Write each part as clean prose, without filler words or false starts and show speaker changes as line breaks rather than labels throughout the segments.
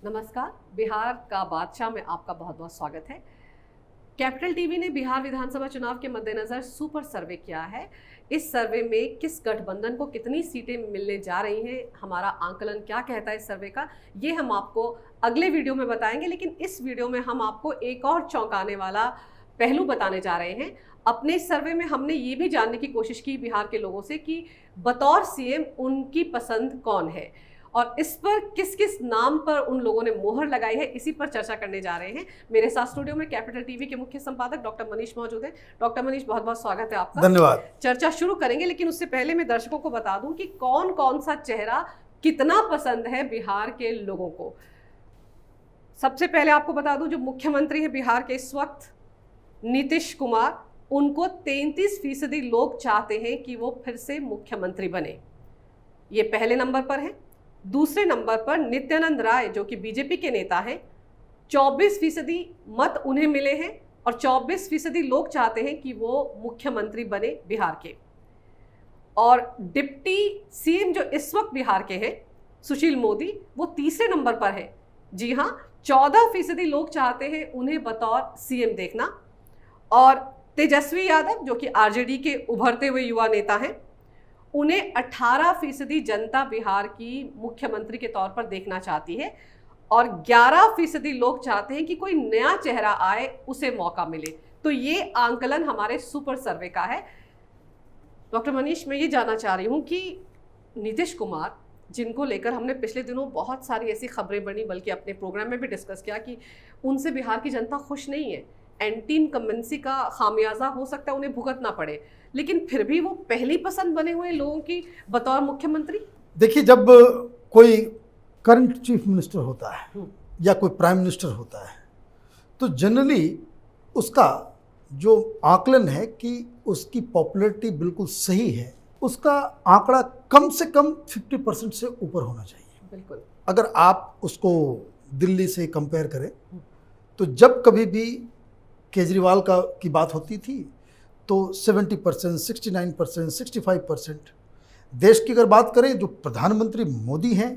नमस्कार। बिहार का बादशाह में आपका बहुत बहुत स्वागत है। कैपिटल टीवी ने बिहार विधानसभा चुनाव के मद्देनजर सुपर सर्वे किया है। इस सर्वे में किस गठबंधन को कितनी सीटें मिलने जा रही हैं, हमारा आंकलन क्या कहता है इस सर्वे का, ये हम आपको अगले वीडियो में बताएंगे। लेकिन इस वीडियो में हम आपको एक और चौंकाने वाला पहलू बताने जा रहे हैं। अपने इस सर्वे में हमने ये भी जानने की कोशिश की बिहार के लोगों से कि बतौर सीएम उनकी पसंद कौन है और इस पर किस किस नाम पर उन लोगों ने मोहर लगाई है, इसी पर चर्चा करने जा रहे हैं। मेरे साथ स्टूडियो में कैपिटल टीवी के मुख्य संपादक डॉक्टर मनीष मौजूद हैं। डॉक्टर मनीष, बहुत बहुत स्वागत है आपका।
धन्यवाद।
चर्चा शुरू करेंगे, लेकिन उससे पहले मैं दर्शकों को बता दूं कि कौन कौन सा चेहरा कितना पसंद है बिहार के लोगों को। सबसे पहले आपको बता दूं, जो मुख्यमंत्री है बिहार के इस वक्त, नीतीश कुमार, उनको 33% लोग चाहते हैं कि वो फिर से मुख्यमंत्री बने। ये पहले नंबर पर है। दूसरे नंबर पर नित्यानंद राय, जो कि बीजेपी के नेता हैं, 24% मत उन्हें मिले हैं और 24% लोग चाहते हैं कि वो मुख्यमंत्री बने बिहार के। और डिप्टी सीएम जो इस वक्त बिहार के हैं, सुशील मोदी, वो तीसरे नंबर पर है। जी हाँ, 14% लोग चाहते हैं उन्हें बतौर सीएम देखना। और तेजस्वी यादव, जो कि आरजेडी के उभरते हुए युवा नेता हैं, उन्हें 18% जनता बिहार की मुख्यमंत्री के तौर पर देखना चाहती है और 11% लोग चाहते हैं कि कोई नया चेहरा आए, उसे मौका मिले। तो ये आंकलन हमारे सुपर सर्वे का है। डॉक्टर मनीष, मैं ये जानना चाह रही हूँ कि नीतीश कुमार, जिनको लेकर हमने पिछले दिनों बहुत सारी ऐसी खबरें बनी, बल्कि अपने प्रोग्राम में भी डिस्कस किया कि उनसे बिहार की जनता खुश नहीं है, एंटी इनकम्बेंसी का खामियाजा हो सकता है उन्हें भुगतना पड़े, लेकिन फिर भी वो पहली पसंद बने हुए लोगों की बतौर मुख्यमंत्री।
देखिए, जब कोई करंट चीफ मिनिस्टर होता है या कोई प्राइम मिनिस्टर होता है, तो जनरली उसका जो आकलन है कि उसकी पॉपुलैरिटी बिल्कुल सही है, उसका आंकड़ा कम से कम 50% से ऊपर होना चाहिए।
बिल्कुल।
अगर आप उसको दिल्ली से कंपेयर करें, तो जब कभी भी केजरीवाल की बात होती थी तो 70%, 69%, 65%। देश की अगर बात करें, जो प्रधानमंत्री मोदी हैं,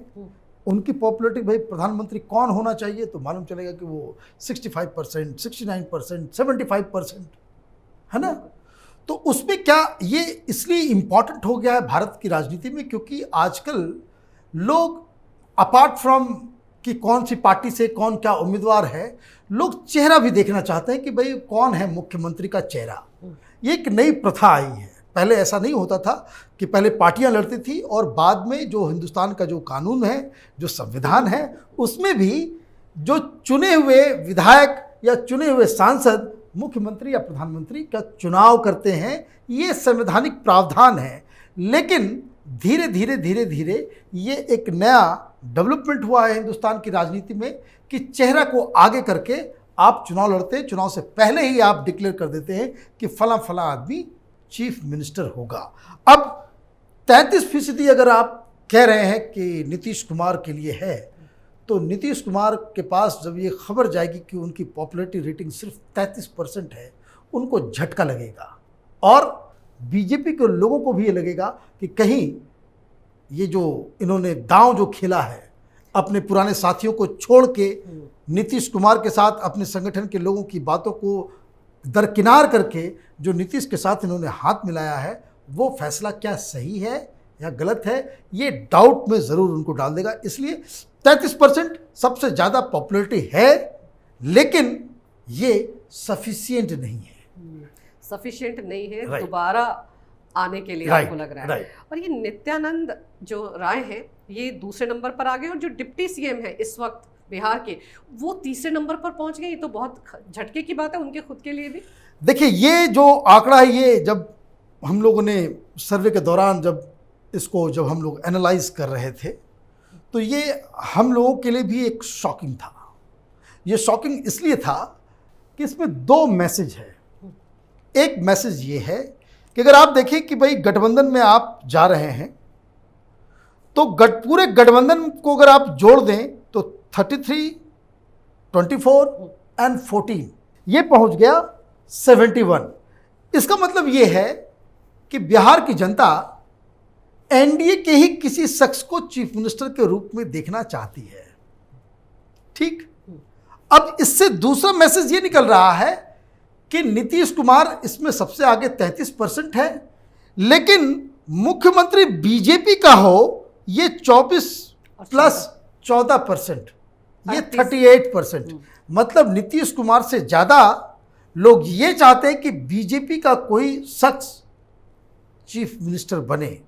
उनकी पॉपुलैरिटी, भाई प्रधानमंत्री कौन होना चाहिए, तो मालूम चलेगा कि वो 65%, 69%, 75%, है ना। तो उसमें क्या ये इसलिए इम्पॉर्टेंट हो गया है भारत की राजनीति में, क्योंकि आजकल लोग अपार्ट फ्रॉम कि कौन सी पार्टी से कौन क्या उम्मीदवार है, लोग चेहरा भी देखना चाहते हैं कि भाई कौन है मुख्यमंत्री का चेहरा। ये एक नई प्रथा आई है। पहले ऐसा नहीं होता था कि पहले पार्टियां लड़ती थी और बाद में जो हिंदुस्तान का जो कानून है, जो संविधान है, उसमें भी जो चुने हुए विधायक या चुने हुए सांसद मुख्यमंत्री या प्रधानमंत्री का चुनाव करते हैं, ये संवैधानिक प्रावधान है। लेकिन धीरे धीरे धीरे धीरे ये एक नया डेवलपमेंट हुआ है हिंदुस्तान की राजनीति में कि चेहरा को आगे करके आप चुनाव लड़ते हैं, चुनाव से पहले ही आप डिक्लेयर कर देते हैं कि फला फला आदमी चीफ मिनिस्टर होगा। अब 33% अगर आप कह रहे हैं कि नीतीश कुमार के लिए है, तो नीतीश कुमार के पास जब ये खबर जाएगी कि उनकी पॉपुलैरिटी रेटिंग सिर्फ 33% है, उनको झटका लगेगा और बीजेपी के लोगों को भी ये लगेगा कि कहीं ये जो इन्होंने दांव जो खेला है, अपने पुराने साथियों को छोड़ के नीतीश कुमार के साथ अपने संगठन के लोगों की बातों को दरकिनार करके जो नीतीश के साथ इन्होंने हाथ मिलाया है, वो फैसला क्या सही है या गलत है, ये डाउट में ज़रूर उनको डाल देगा। इसलिए 33% सबसे ज़्यादा पॉपुलैरिटी है, लेकिन ये सफिशिएंट नहीं है।
सफिशिएंट नहीं है
Right.
दोबारा आने के लिए
Right.
आपको लग रहा है।
Right.
और ये नित्यानंद जो राय हैं, ये दूसरे नंबर पर आ गए और जो डिप्टी सीएम है इस वक्त बिहार के, वो तीसरे नंबर पर पहुंच गए। ये तो बहुत झटके की बात है उनके खुद के लिए भी।
देखिए, ये जो आंकड़ा है, ये जब हम लोगों ने सर्वे के दौरान जब हम लोग एनालाइज कर रहे थे, तो ये हम लोगों के लिए भी एक शॉकिंग था। ये शॉकिंग इसलिए था कि इसमें 2 मैसेज है। एक मैसेज ये है कि अगर आप देखें कि भाई गठबंधन में आप जा रहे हैं, तो पूरे गठबंधन को अगर आप जोड़ दें तो 33, 24 एंड 14 ये पहुंच गया 71। इसका मतलब ये है कि बिहार की जनता एनडीए के ही किसी शख्स को चीफ मिनिस्टर के रूप में देखना चाहती है। ठीक। अब इससे दूसरा मैसेज ये निकल रहा है कि नीतीश कुमार इसमें सबसे आगे 33% है, लेकिन मुख्यमंत्री बीजेपी का हो ये 24 प्लस 14%, ये 38%। मतलब नीतीश कुमार से ज़्यादा लोग ये चाहते हैं कि बीजेपी का कोई शख्स चीफ मिनिस्टर बने।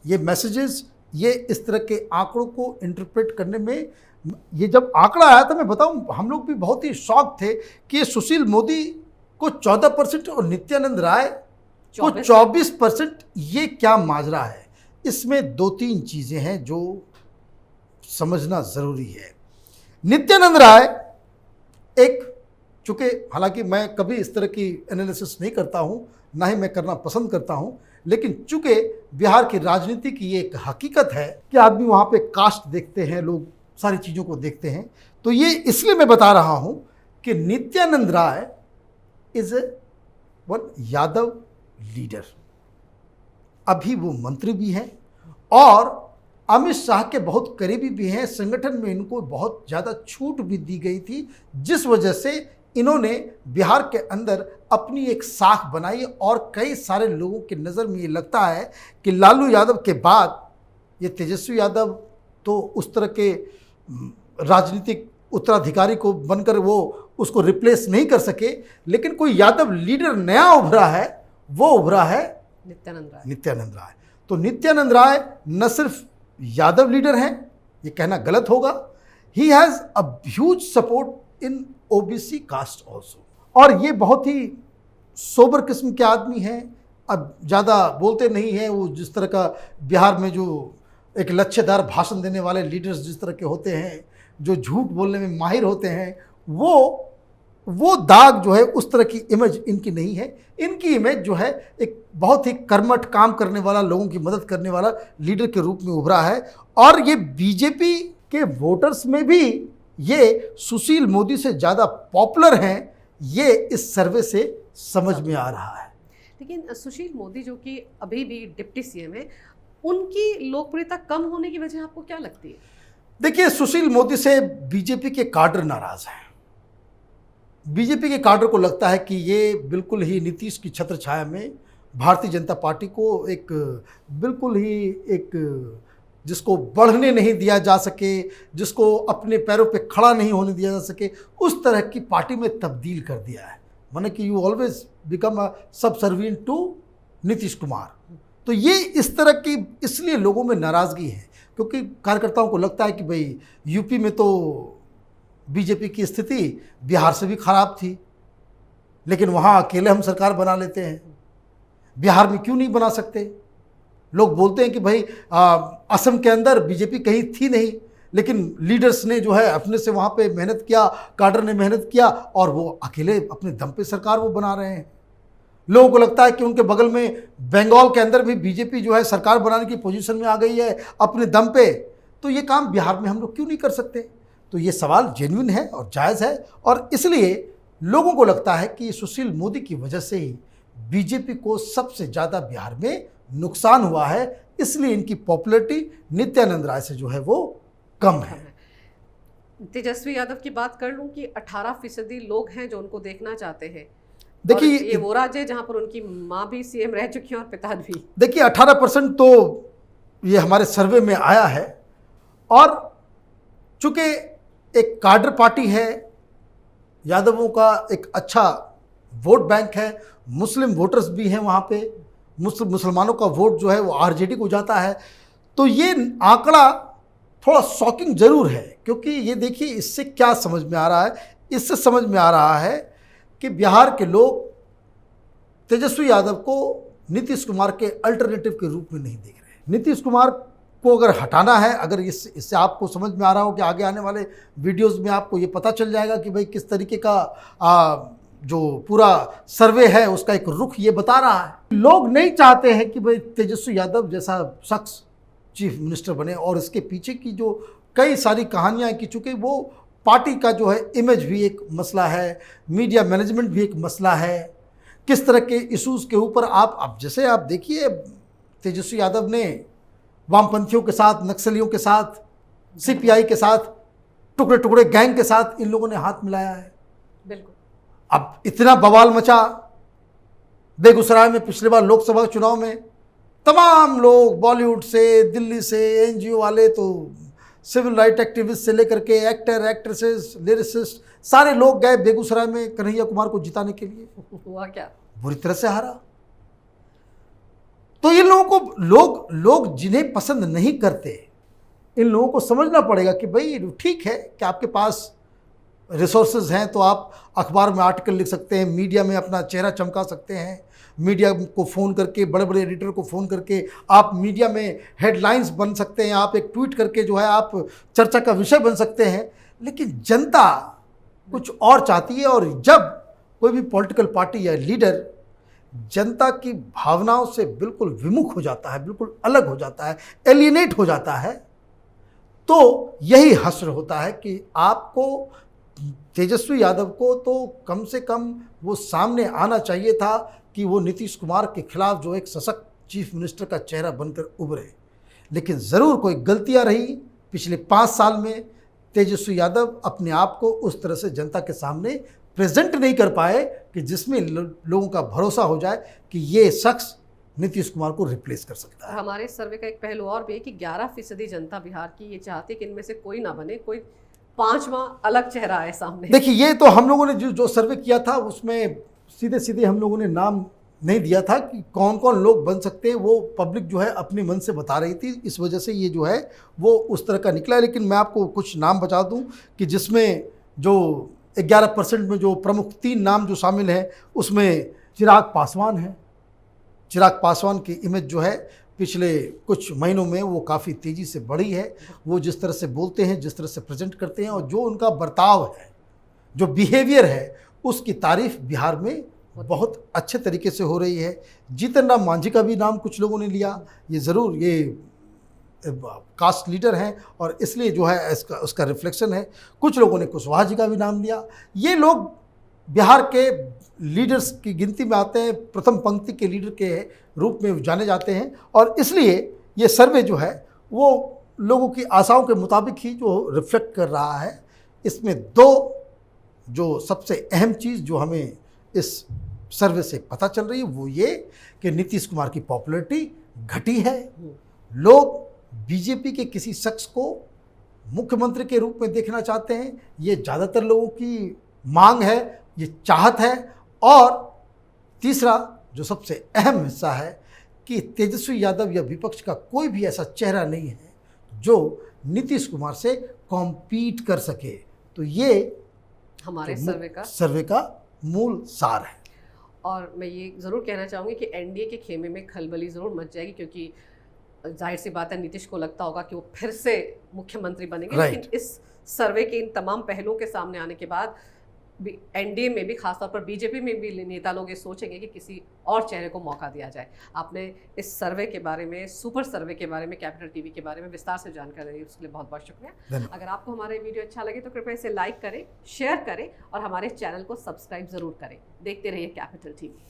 ये मैसेजेस, ये इस तरह के आंकड़ों को इंटरप्रेट करने में, ये जब आंकड़ा आया था, मैं बताऊं, हम लोग भी बहुत ही शॉक थे कि ये सुशील मोदी को 14% और नित्यानंद राय को 24%, ये क्या माजरा है। इसमें दो तीन चीज़ें हैं जो समझना ज़रूरी है। नित्यानंद राय एक, चूँकि हालांकि मैं कभी इस तरह की एनालिसिस नहीं करता हूँ, ना ही मैं करना पसंद करता हूँ, लेकिन चूँकि बिहार की राजनीति की ये एक हकीकत है कि आदमी वहाँ पे कास्ट देखते हैं, लोग सारी चीज़ों को देखते हैं, तो ये इसलिए मैं बता रहा हूँ कि Nityanand Rai is one Yadav leader. अभी वो मंत्री भी हैं और अमित शाह के बहुत करीबी भी हैं। संगठन में इनको बहुत ज़्यादा छूट भी दी गई थी, जिस वजह से इन्होंने बिहार के अंदर अपनी एक साख बनाई। और कई सारे लोगों की नज़र में ये लगता है कि लालू यादव के बाद ये तेजस्वी यादव तो उस तरह के राजनीतिक उत्तराधिकारी को बनकर वो उसको रिप्लेस नहीं कर सके, लेकिन कोई यादव लीडर नया उभरा है, वो उभरा है नित्यानंद राय। तो नित्यानंद राय न सिर्फ यादव लीडर हैं, ये कहना गलत होगा, he has a huge support in OBC caste also. और ये बहुत ही सोबर किस्म के आदमी हैं। अब ज़्यादा बोलते नहीं हैं, वो जिस तरह का बिहार में जो एक लच्छेदार भाषण देने वाले लीडर्स जिस तरह के होते हैं, जो झूठ बोलने में माहिर होते हैं, वो दाग जो है, उस तरह की इमेज इनकी नहीं है। इनकी इमेज जो है एक बहुत ही कर्मठ काम करने वाला, लोगों की मदद करने वाला लीडर के रूप में उभरा है। और ये बीजेपी के वोटर्स में भी ये सुशील मोदी से ज़्यादा पॉपुलर हैं, ये इस सर्वे से समझ में आ रहा है।
लेकिन सुशील मोदी जो कि अभी भी डिप्टी सीएम है, उनकी लोकप्रियता कम होने की वजह आपको क्या लगती है?
देखिए, सुशील मोदी से बीजेपी के काडर नाराज हैं। बीजेपी के काडर को लगता है कि ये बिल्कुल ही नीतीश की छत्र छाया में भारतीय जनता पार्टी को एक बिल्कुल ही एक जिसको बढ़ने नहीं दिया जा सके, जिसको अपने पैरों पे खड़ा नहीं होने दिया जा सके, उस तरह की पार्टी में तब्दील कर दिया है। माने कि you always become a subservient to Nitish Kumar. तो ये इस तरह की, इसलिए लोगों में नाराज़गी है, क्योंकि कार्यकर्ताओं को लगता है कि भाई यूपी में तो बीजेपी की स्थिति बिहार से भी खराब थी, लेकिन वहाँ अकेले हम सरकार बना लेते हैं, बिहार में क्यों नहीं बना सकते। लोग बोलते हैं कि भाई असम के अंदर बीजेपी कहीं थी नहीं, लेकिन लीडर्स ने जो है अपने से वहाँ पे मेहनत किया, काडर ने मेहनत किया और वो अकेले अपने दम पे सरकार वो बना रहे हैं। लोगों को लगता है कि उनके बगल में बंगाल के अंदर भी बीजेपी जो है सरकार बनाने की पोजीशन में आ गई है अपने दम पे, तो ये काम बिहार में हम लोग क्यों नहीं कर सकते। तो ये सवाल जेन्युइन है और जायज़ है, और इसलिए लोगों को लगता है कि सुशील मोदी की वजह से ही बीजेपी को सबसे ज़्यादा बिहार में नुकसान हुआ है, इसलिए इनकी पॉपुलैरिटी नित्यानंद राय से जो है वो कम है।
तेजस्वी यादव की बात कर लूं कि 18% लोग हैं जो उनको देखना चाहते हैं।
देखिए,
ये वो राज्य है जहां पर उनकी मां भी सीएम रह चुकी हैं और पिता भी।
देखिए, 18% तो ये हमारे सर्वे में आया है, और चूंकि एक काडर पार्टी है, यादवों का एक अच्छा वोट बैंक है, मुस्लिम वोटर्स भी हैं वहाँ पे, मुसलमानों का वोट जो है वो आरजेडी को जाता है, तो ये आंकड़ा थोड़ा शॉकिंग ज़रूर है। क्योंकि ये देखिए, इससे क्या समझ में आ रहा है, इससे समझ में आ रहा है कि बिहार के लोग तेजस्वी यादव को नीतीश कुमार के अल्टरनेटिव के रूप में नहीं देख रहे। नीतीश कुमार को अगर हटाना है, अगर इससे आपको समझ में आ रहा हो कि आगे आने वाले वीडियोस में आपको ये पता चल जाएगा कि भाई किस तरीके का जो पूरा सर्वे है उसका एक रुख ये बता रहा है। लोग नहीं चाहते हैं कि भाई तेजस्वी यादव जैसा शख्स चीफ मिनिस्टर बने, और इसके पीछे की जो कई सारी कहानियाँ कि चूँकि वो पार्टी का जो है इमेज भी एक मसला है, मीडिया मैनेजमेंट भी एक मसला है, किस तरह के इश्यूज़ के ऊपर आप जैसे आप देखिए, तेजस्वी यादव ने वामपंथियों के साथ, नक्सलियों के साथ, सीपीआई के साथ टुकड़े टुकड़े गैंग के साथ इन लोगों ने हाथ मिलाया है।
बिल्कुल।
अब इतना बवाल मचा बेगूसराय में पिछले बार लोकसभा चुनाव में, तमाम लोग बॉलीवुड से, दिल्ली से, एनजीओ वाले, तो सिविल राइट एक्टिविस्ट से लेकर के एक्टर, एक्ट्रेसेस, लिरिसिस्ट, सारे लोग गए बेगूसराय में कन्हैया कुमार को जिताने के लिए।
हुआ क्या?
बुरी तरह से हारा। तो इन लोगों को लोग जिन्हें पसंद नहीं करते, इन लोगों को समझना पड़ेगा कि भाई ठीक है कि आपके पास रिसोर्सेज हैं तो आप अखबार में आर्टिकल लिख सकते हैं, मीडिया में अपना चेहरा चमका सकते हैं, मीडिया को फ़ोन करके, बड़े बड़े एडिटर को फ़ोन करके आप मीडिया में हेडलाइंस बन सकते हैं, आप एक ट्वीट करके जो है आप चर्चा का विषय बन सकते हैं। लेकिन जनता कुछ और चाहती है, और जब कोई भी पॉलिटिकल पार्टी या लीडर जनता की भावनाओं से बिल्कुल विमुख हो जाता है, बिल्कुल अलग हो जाता है, एलियनेट हो जाता है, तो यही हश्र होता है कि आपको, तेजस्वी यादव को तो कम से कम वो सामने आना चाहिए था कि वो नीतीश कुमार के खिलाफ जो एक सशक्त चीफ मिनिस्टर का चेहरा बनकर उभरे। लेकिन ज़रूर कोई गलतियां रही पिछले 5 साल में। तेजस्वी यादव अपने आप को उस तरह से जनता के सामने प्रेजेंट नहीं कर पाए कि जिसमें लोगों का भरोसा हो जाए कि ये शख्स नीतीश कुमार को रिप्लेस कर सकता है।
हमारे सर्वे का एक पहलू और भी है कि 11% जनता बिहार की ये चाहती है कि इनमें से कोई ना बने, कोई 5वां अलग चेहरा आए सामने।
देखिए, ये तो हम लोगों ने जो सर्वे किया था उसमें सीधे सीधे हम लोगों ने नाम नहीं दिया था कि कौन कौन लोग बन सकते हैं, वो पब्लिक जो है अपने मन से बता रही थी, इस वजह से ये जो है वो उस तरह का निकला है। लेकिन मैं आपको कुछ नाम बता दूं कि जिसमें जो 11% में जो प्रमुख 3 नाम जो शामिल हैं उसमें चिराग पासवान है। चिराग पासवान की इमेज जो है पिछले कुछ महीनों में वो काफ़ी तेज़ी से बढ़ी है। वो जिस तरह से बोलते हैं, जिस तरह से प्रेजेंट करते हैं, और जो उनका बर्ताव है, जो बिहेवियर है, उसकी तारीफ बिहार में बहुत अच्छे तरीके से हो रही है। जीतन राम मांझी का भी नाम कुछ लोगों ने लिया। ये ज़रूर ये कास्ट लीडर हैं और इसलिए जो है इसका उसका रिफ्लेक्शन है। कुछ लोगों ने कुशवाहा जी का भी नाम लिया। ये लोग बिहार के लीडर्स की गिनती में आते हैं, प्रथम पंक्ति के लीडर के रूप में जाने जाते हैं, और इसलिए ये सर्वे जो है वो लोगों की आशाओं के मुताबिक ही जो रिफ्लेक्ट कर रहा है। इसमें 2 जो सबसे अहम चीज़ जो हमें इस सर्वे से पता चल रही है वो ये कि नीतीश कुमार की पॉपुलैरिटी घटी है। लोग बीजेपी के किसी शख्स को मुख्यमंत्री के रूप में देखना चाहते हैं, ये ज़्यादातर लोगों की मांग है, ये चाहत है। और तीसरा जो सबसे अहम हिस्सा है कि तेजस्वी यादव या विपक्ष का कोई भी ऐसा चेहरा नहीं है जो नीतीश कुमार से कॉम्पीट कर सके। तो ये
हमारे
सर्वे का मूल सार है।
और मैं ये ज़रूर कहना चाहूँगी कि एनडीए के खेमे में खलबली ज़रूर मच जाएगी, क्योंकि जाहिर सी बात है नीतीश को लगता होगा कि वो फिर से मुख्यमंत्री बनेंगे। लेकिन इस सर्वे के इन तमाम पहलुओं के सामने आने के बाद एनडीए में भी, खासतौर पर बीजेपी में भी नेता लोग ये सोचेंगे कि किसी और चेहरे को मौका दिया जाए। आपने इस सर्वे के बारे में, सुपर सर्वे के बारे में, कैपिटल टीवी के बारे में विस्तार से जानकारी दी, उसके लिए बहुत बहुत शुक्रिया। अगर आपको हमारा वीडियो अच्छा लगे तो कृपया इसे लाइक करें, शेयर करें और हमारे चैनल को सब्सक्राइब ज़रूर करें। देखते रहिए कैपिटल टीवी।